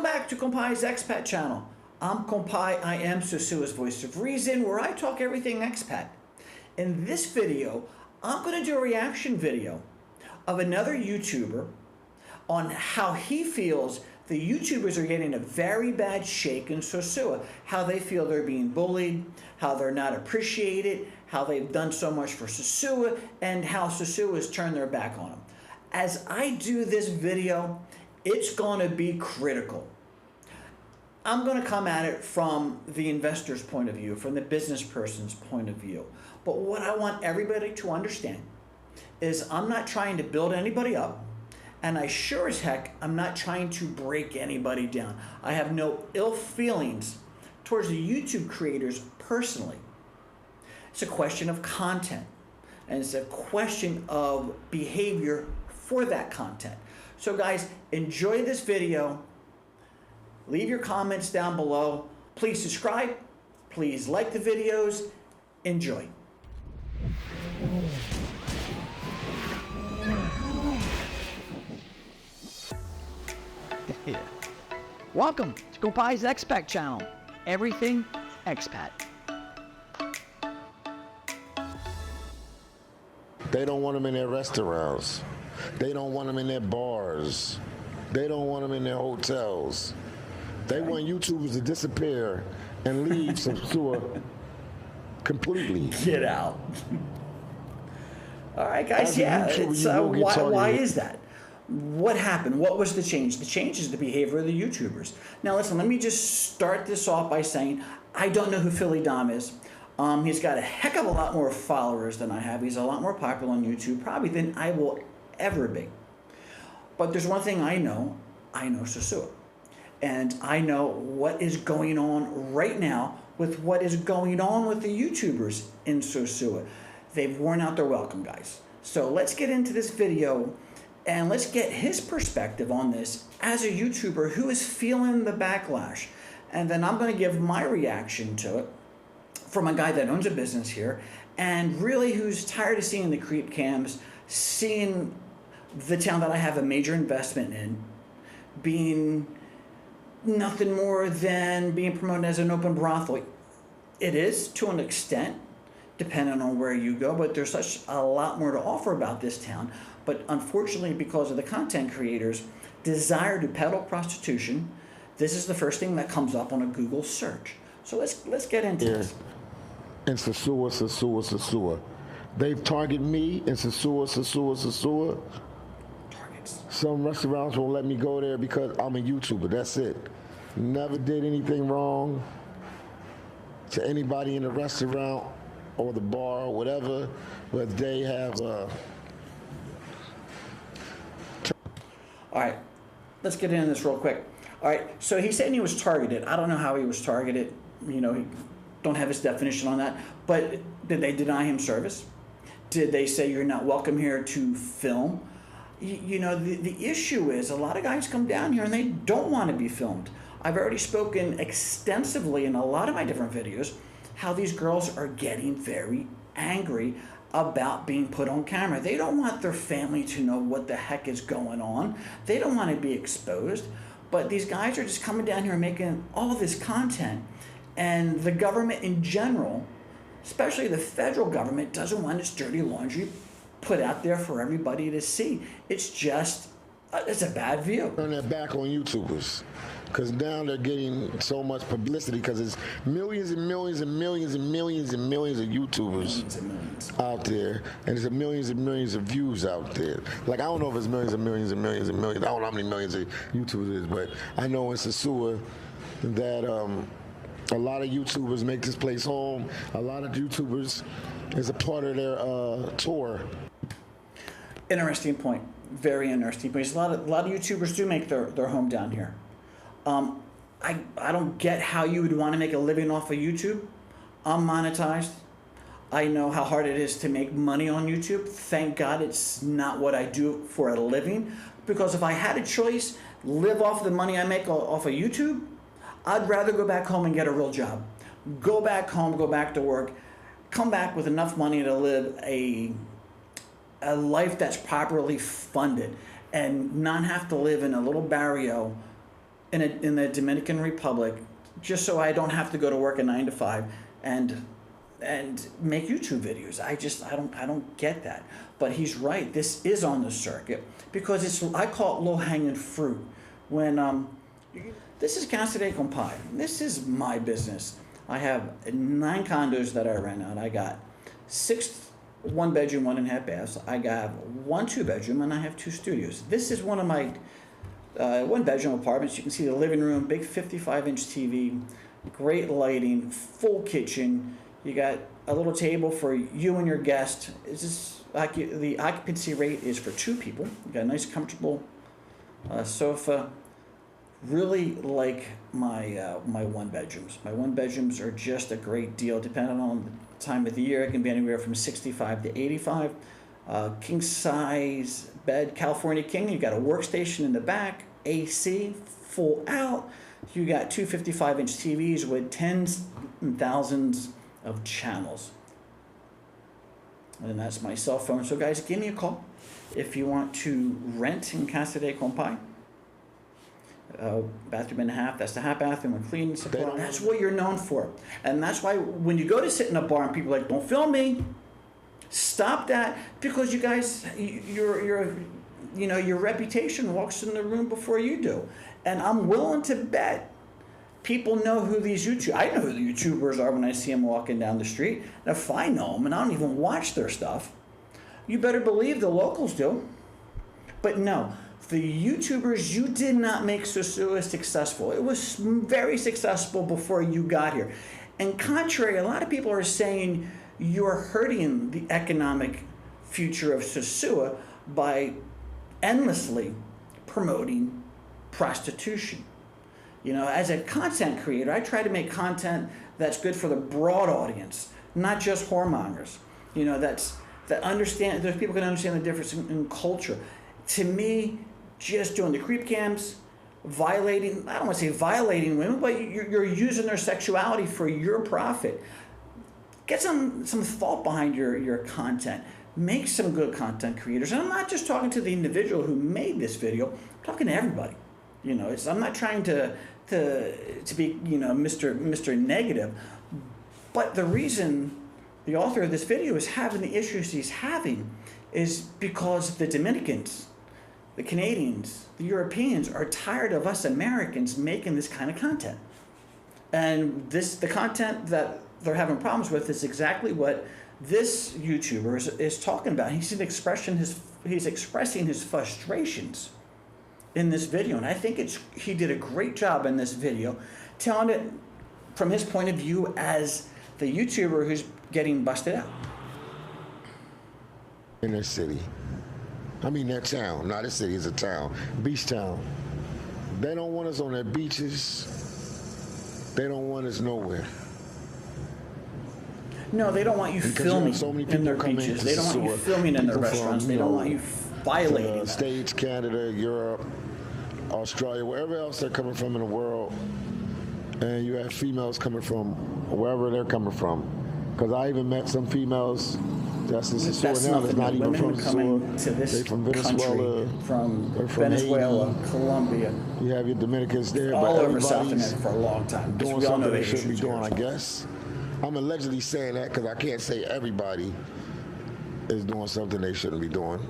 back to Compai's Expat channel. I'm Compai, I am Sosua's voice of reason, where I talk everything expat. In this video, I'm going to do a reaction video of another YouTuber on how he feels the YouTubers are getting a very bad shake in Sosua, how they feel they're being bullied, how they're not appreciated, how they've done so much for Sosua, and how Sosua has turned their back on them. As I do this video, it's going to be critical. I'm going to come at it from the investor's point of view, from the business person's point of view. But what I want everybody to understand is I'm not trying to build anybody up, and I sure as heck, I'm not trying to break anybody down. I have no ill feelings towards the YouTube creators personally. It's a question of content, and it's a question of behavior for that content. So guys, enjoy this video. Leave your comments down below. Please subscribe. Please like the videos. Enjoy. Yeah. Welcome to Compai's Expat channel. Everything expat. They don't want them in their restaurants. They don't want them in their bars. They don't want them in their hotels. They want YouTubers to disappear and leave Sosua completely. Get out. All right, guys. As a Yeah. YouTuber, It's, you will get why targeted. is that? What happened? What was the change? The change is the behavior of the YouTubers. Now, listen. Let me just start this off by saying I don't know who Philly Dom is. He's got a heck of a lot more followers than I have. He's a lot more popular on YouTube, probably than I will ever be. But there's one thing I know. I know Sosua. And I know what is going on right now with what is going on with the YouTubers in Sosua. They've worn out their welcome, guys. So let's get into this video and let's get his perspective on this as a YouTuber who is feeling the backlash. And then I'm going to give my reaction to it from a guy that owns a business here and really who's tired of seeing the creep cams, seeing the town that I have a major investment in being nothing more than being promoted as an open brothel. It is to an extent, depending on where you go, but there's such a lot more to offer about this town. But unfortunately, because of the content creators' desire to peddle prostitution, this is the first thing that comes up on a Google search. So let's get into this. In Sosua. They've targeted me in Sosua. Targets. Some restaurants won't let me go there because I'm a YouTuber. That's it. Never did anything wrong to anybody in the restaurant or the bar or whatever, but they have All right, let's get into this real quick. All right, so he's saying he was targeted. I don't know how he was targeted. You know, don't have his definition on that. But did they deny him service? Did they say you're not welcome here to film? You know, the issue is a lot of guys come down here and they don't want to be filmed. I've already spoken extensively in a lot of my different videos how these girls are getting very angry about being put on camera. They don't want their family to know what the heck is going on. They don't want to be exposed. But these guys are just coming down here and making all this content. And the government in general, especially the federal government, doesn't want its dirty laundry put out there for everybody to see. It's just, it's a bad view. turn their back on YouTubers because now they're getting so much publicity because there's millions and millions and millions and millions and millions of YouTubers Millions and millions. out there, and there's millions and millions of views out there. Like, I don't know if it's millions and millions and millions and millions. I don't know how many millions of YouTubers it is, but I know in Sosua that a lot of YouTubers make this place home. A lot of YouTubers is a part of their tour. Interesting point. Very interesting point. A lot of YouTubers do make their home down here. I don't get how you would want to make a living off of YouTube. I'm monetized. I know how hard it is to make money on YouTube. Thank God it's not what I do for a living. Because if I had a choice, live off the money I make off of YouTube, I'd rather go back home and get a real job. Go back home, go back to work, come back with enough money to live a life that's properly funded and not have to live in a little barrio in the Dominican Republic, just so I don't have to go to work a 9 to 5 and make YouTube videos. I don't get that. But he's right. This is on the circuit because I call it low hanging fruit. When this is Casa de Compai. This is my business. I have 9 condos that I rent out. I got 6 1-bedroom, 1.5 baths. I got 1 2-bedroom, and I have 2 studios. This is one of my 1-bedroom apartments. You can see the living room, big 55-inch TV, great lighting, full kitchen. You got a little table for you and your guest. The occupancy rate is for 2 people. You got a nice, comfortable sofa. Really like my 1-bedrooms. My 1-bedrooms are just a great deal, depending on the time of the year. It can be anywhere from 65 to 85. King size bed, California king. You got a workstation in the back, AC, full out. You got 2 55-inch TVs with tens and thousands of channels. And that's my cell phone. So guys, give me a call if you want to rent in Casa de Compai. Bathroom and a half, that's the half bathroom and cleaning supply. That's what you're known for. And that's why when you go to sit in a bar and people are like, don't film me, stop that, because you guys, your reputation walks in the room before you do. And I'm willing to bet people know who these I know who the YouTubers are when I see them walking down the street. And if I know them and I don't even watch their stuff, you better believe the locals do. But no, the YouTubers, you did not make Sosua successful. It was very successful before you got here. And contrary, a lot of people are saying you're hurting the economic future of Sosua by endlessly promoting prostitution. You know, as a content creator, I try to make content that's good for the broad audience, not just whoremongers. You know, that understand, those people can understand the difference in culture. To me, just doing the creep cams, violating, I don't want to say violating women, but you're using their sexuality for your profit. Get some thought behind your content. Make some good content creators. And I'm not just talking to the individual who made this video, I'm talking to everybody. You know, I'm not trying to be, Mr. Negative, but the reason the author of this video is having the issues he's having is because the Dominicans, the Canadians, the Europeans are tired of us Americans making this kind of content. And the content that they're having problems with is exactly what this YouTuber is talking about. He's expressing his frustrations in this video. And I think he did a great job in this video telling it from his point of view as the YouTuber who's getting busted out. In their city. I mean their town, not a city, it's a town. Beach town. They don't want us on their beaches. They don't want us nowhere. No, they don't want you filming in their beaches. They don't want you filming in their restaurants. They don't want you violating that. States, Canada, Europe, Australia, wherever else they're coming from in the world. And you have females coming from wherever they're coming from. Because I even met some females that's in Sosua now that's not even from Sosua. They're from Venezuela. From Venezuela, Haiti, Colombia. You have your Dominicans there, all but over South America for a long time. Doing something they shouldn't be doing, I guess. I'm allegedly saying that because I can't say everybody is doing something they shouldn't be doing.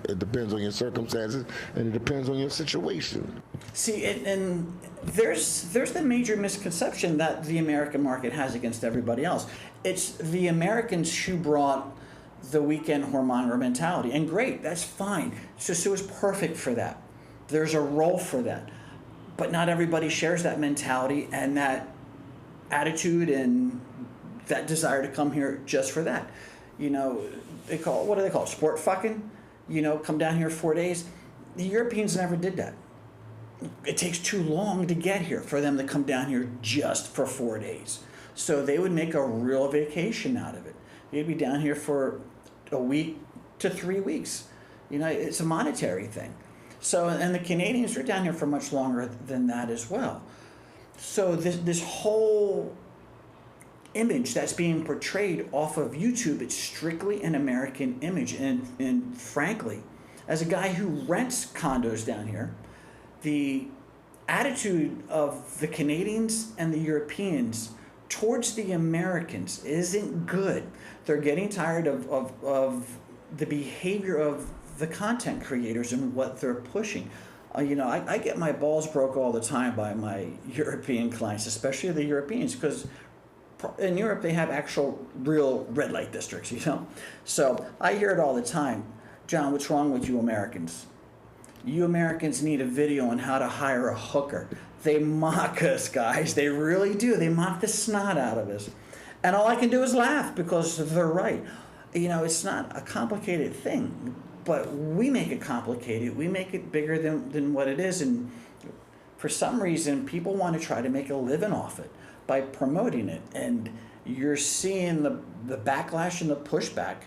It depends on your circumstances, and it depends on your situation. See, and there's the major misconception that the American market has against everybody else. It's the Americans who brought the weekend whoremonger mentality, and great, that's fine. Sosua is perfect for that. There's a role for that, but not everybody shares that mentality and that attitude and that desire to come here just for that. You know, what do they call it? Sport fucking? You know, come down here 4 days. The Europeans never did that. It takes too long to get here for them to come down here just for 4 days. So they would make a real vacation out of it. They'd be down here for a week to 3 weeks. You know, it's a monetary thing. So, and the Canadians are down here for much longer than that as well. So this whole image that's being portrayed off of YouTube, it's strictly an American image. And frankly, as a guy who rents condos down here, the attitude of the Canadians and the Europeans towards the Americans isn't good. They're getting tired of the behavior of the content creators and what they're pushing. You know, I get my balls broke all the time by my European clients, especially the Europeans, because in Europe they have actual real red light districts, you know. So I hear it all the time. John, what's wrong with you Americans? You Americans need a video on how to hire a hooker. They mock us, guys. They really do. They mock the snot out of us. And all I can do is laugh because they're right. You know, it's not a complicated thing, but we make it complicated. We make it bigger than what it is. And for some reason, people want to try to make a living off it by promoting it. And you're seeing the backlash and the pushback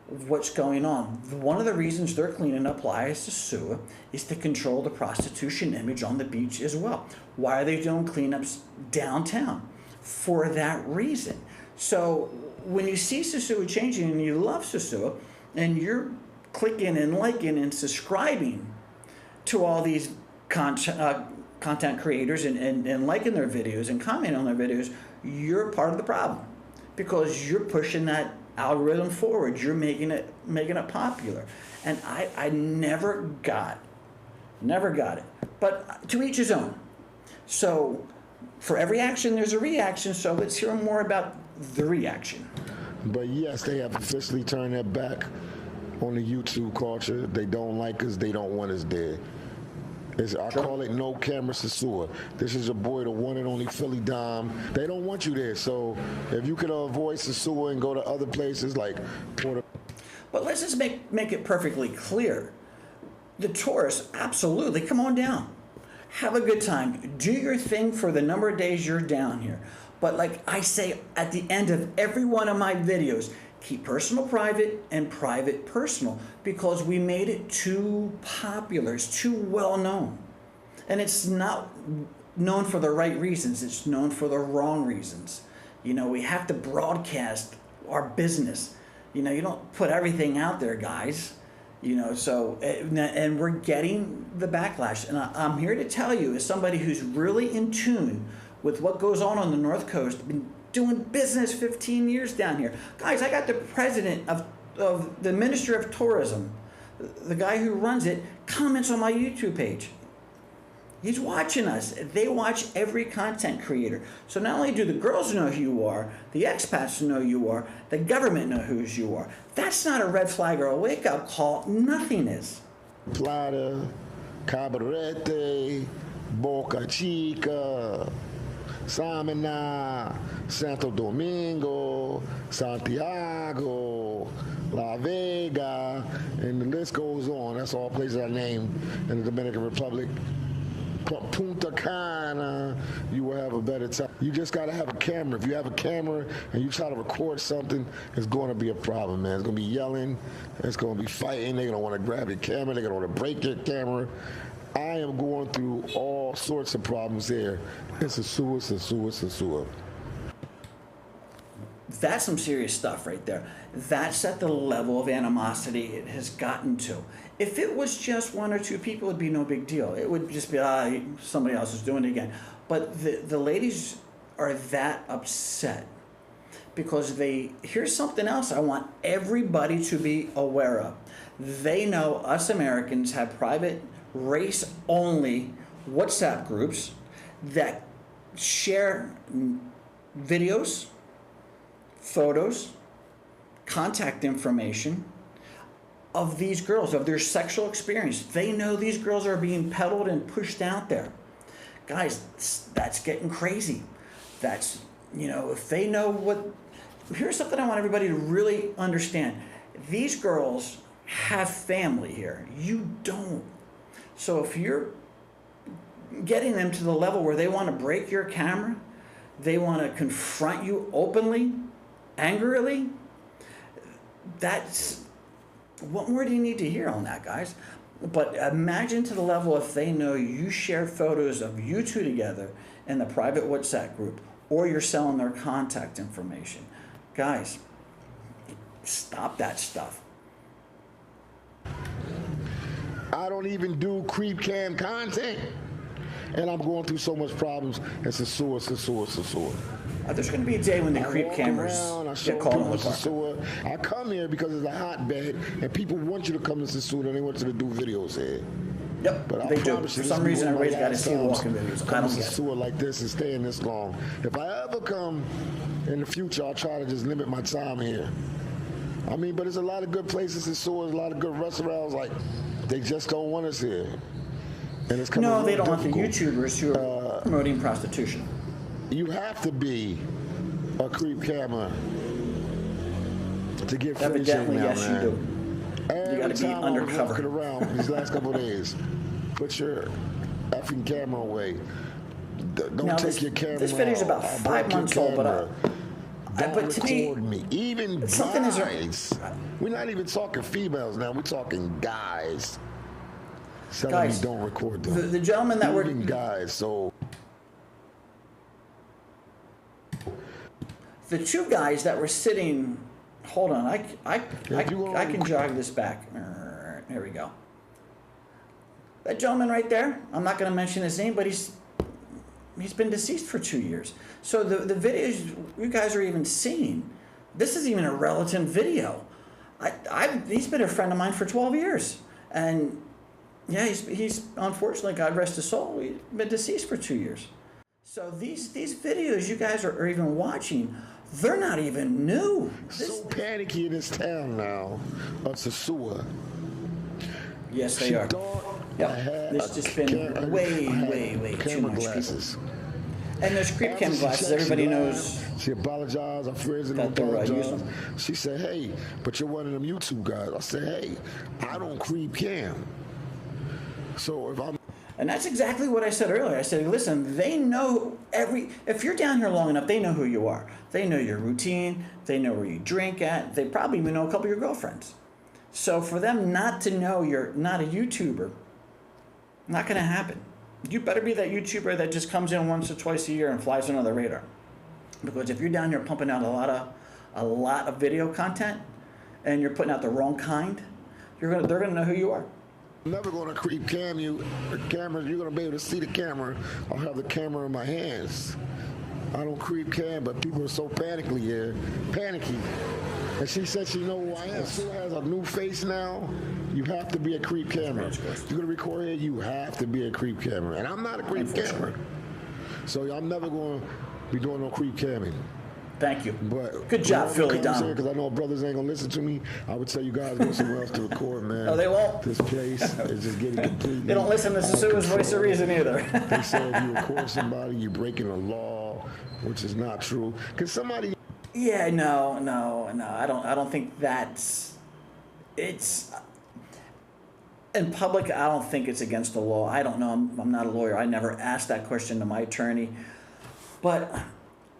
of what's going on. One of the reasons they're cleaning up Playa Sosua is to control the prostitution image on the beach as well. Why are they doing cleanups downtown? For that reason. So when you see Sosua changing and you love Sosua and you're clicking and liking and subscribing to all these content creators and liking their videos and commenting on their videos, you're part of the problem because you're pushing that algorithm forward. You're making it popular. And I never got it. But to each his own. So for every action, there's a reaction. So let's hear more about the reaction. But yes, they have officially turned their back on the YouTube culture. They don't like us. They don't want us there. I call it no camera Sosua. This is your boy, the one and only Philly Dom. They don't want you there. So if you could avoid Sosua and go to other places like Puerto. But let's just make it perfectly clear. The tourists, absolutely, come on down. Have a good time. Do your thing for the number of days you're down here. But like I say at the end of every one of my videos, keep personal private and private personal, because we made it too popular. It's too well known. And it's not known for the right reasons. It's known for the wrong reasons. You know, we have to broadcast our business. You know, you don't put everything out there, guys. You know, so, and we're getting the backlash. And I'm here to tell you, as somebody who's really in tune with what goes on the North Coast, been doing business 15 years down here. Guys, I got the president of the Ministry of Tourism, the guy who runs it, comments on my YouTube page. He's watching us. They watch every content creator. So not only do the girls know who you are, the expats know who you are, the government know who you are. That's not a red flag or a wake-up call. Nothing is. Plata, Cabarete, Boca Chica, Samana, Santo Domingo, Santiago, La Vega, and the list goes on. That's all places I named in the Dominican Republic. Punta Cana, you will have a better time. You just got to have a camera. If you have a camera and you try to record something, it's going to be a problem, man. It's going to be yelling. It's going to be fighting. They're going to want to grab your camera. They're going to want to break your camera. I am going through all sorts of problems here. It's Sosua. That's some serious stuff right there. That's at the level of animosity it has gotten to. If it was just one or two people, it'd be no big deal. It would just be, somebody else is doing it again. But the ladies are that upset because here's something else I want everybody to be aware of. They know us Americans have private race-only WhatsApp groups that share videos, photos, contact information of these girls, of their sexual experience. They know these girls are being peddled and pushed out there. Guys, that's getting crazy. That's, you know, if they know what... Here's something I want everybody to really understand. These girls have family here. You don't. So if you're getting them to the level where they want to break your camera, they want to confront you openly, angrily, that's... What more do you need to hear on that, guys? But imagine to the level if they know you share photos of you two together in the private WhatsApp group, or you're selling their contact information. Guys, stop that stuff. I don't even do creep cam content. and I'm going through so much problems. It's Sosua. There's going to be a day when the creep cameras get called on the carpet. Sosua. I come here because it's a hotbed, and people want you to come to Sosua, and they want you to do videos here. Yep, But they do. For some reason, everybody's got to see the walking videos. I don't get it. Sosua like this and staying this long. If I ever come in the future, I'll try to just limit my time here. I mean, but there's a lot of good places in Sosua, there's a lot of good restaurants. Like, they just don't want us here. And it's No, they don't want the difficult. YouTubers who are promoting prostitution. You have to be a creep camera to get free shit Evidently, now, yes, man. you do. Every gotta be time undercover. I'm walking around these last couple of days, put your effing camera away. Don't Now, take your camera. this video's about I'll 5 break your months old, camera. Don't but to me, record me. Even something is- guys. We're not even talking females now. We're talking guys. Telling Guys, me don't record them. the gentleman that Even guys. So the two guys that were sitting, hold on, I can jog this back. Here we go. That gentleman right there, I'm not going to mention his name, but he's been deceased for 2 years. So the videos you guys are even seeing, this is even a relative video. He's been a friend of mine for 12 years, and yeah, he's unfortunately, God rest his soul, he's been deceased for 2 years. So these videos you guys are even watching, they're not even new. so panicky in this town now of Sosua. Yes, they She are. thought I Yep. had There's just been way too camera much glasses. people. And there's creep After cam she glasses. checked, Everybody she knows. laughed. She apologized. Our friends didn't that they're, apologize. using. She said, "Hey, but you're one of them YouTube guys." I said, "Hey, I don't creep cam." So if I'm And that's exactly what I said earlier. I said, listen, they know if you're down here long enough, they know who you are. They know your routine. They know where you drink at. They probably even know a couple of your girlfriends. So for them not to know you're not a YouTuber, not going to happen. You better be that YouTuber that just comes in once or twice a year and flies under the radar. Because if you're down here pumping out a lot of video content and you're putting out the wrong kind, they're gonna know who you are. never going to creep cam you. The camera, you're going to be able to see the camera. I'll have the camera in my hands. I don't creep cam, but people are so panicky here. Panicky. And she said she know who I am. Sue has a new face now. You have to be a creep camera. If you're going to record here, you have to be a creep camera. And I'm not a creep camera. So I'm never going to be doing no creep camming. Thank you. But good job, Philly Dom. Because I know brothers ain't gonna listen to me. I would tell you guys go somewhere else to record, man. No, they won't. This place is just getting completely. They don't listen to Sosua's Voice of Reason either. They say if you record somebody, you're breaking the law, which is not true. Because somebody. Yeah, no. I don't think it's in public. I don't think it's against the law. I don't know. I'm not a lawyer. I never asked that question to my attorney. But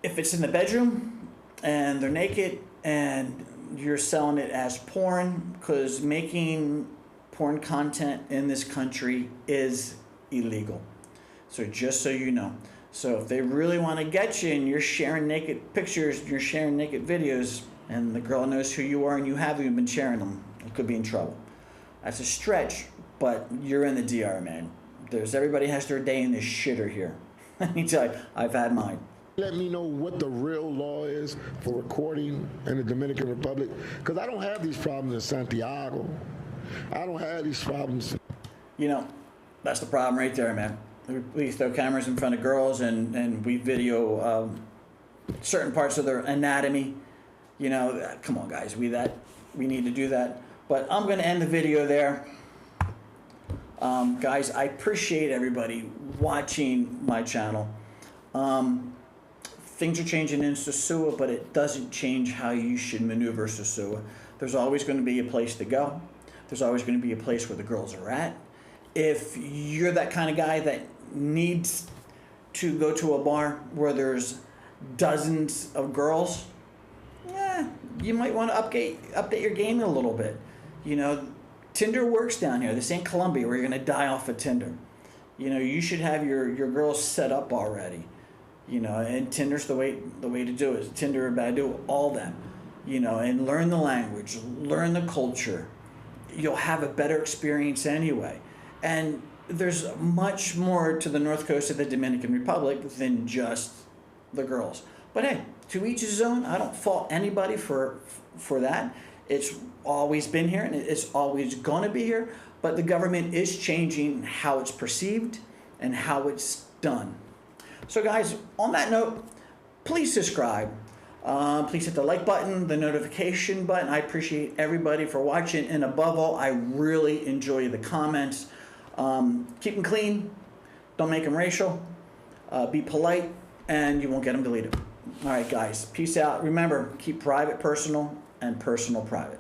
if it's in the bedroom and they're naked and you're selling it as porn, because making porn content in this country is illegal. So just so you know. So if they really want to get you and you're sharing naked pictures, you're sharing naked videos, and the girl knows who you are and you haven't even been sharing them, you could be in trouble. That's a stretch, but you're in the DR, man. Everybody has their day in this shitter here. Let me tell you, I've had mine. Let me know what the real law is for recording in the Dominican Republic, because I don't have these problems in Santiago. I don't have these problems. You know, that's the problem right there, man. We throw cameras in front of girls and we video certain parts of their anatomy. You know, come on, guys, we need to do that. But I'm going to end the video there. Guys, I appreciate everybody watching my channel. Things are changing in Sosua, but it doesn't change how you should maneuver Sosua. There's always going to be a place to go. There's always going to be a place where the girls are at. If you're that kind of guy that needs to go to a bar where there's dozens of girls, you might want to update your game a little bit. You know, Tinder works down here. This ain't Colombia where you're going to die off of Tinder. You know, you should have your girls set up already. You know, and Tinder's the way to do it. Tinder, Badoo, all them. You know, and learn the language, learn the culture. You'll have a better experience anyway. And there's much more to the north coast of the Dominican Republic than just the girls. But hey, to each his own. I don't fault anybody for that. It's always been here and it's always going to be here. But the government is changing how it's perceived and how it's done. So guys, on that note, please subscribe. Please hit the like button, the notification button. I appreciate everybody for watching. And above all, I really enjoy the comments. Keep them clean. Don't make them racial. Be polite, and you won't get them deleted. All right, guys. Peace out. Remember, keep private personal and personal private.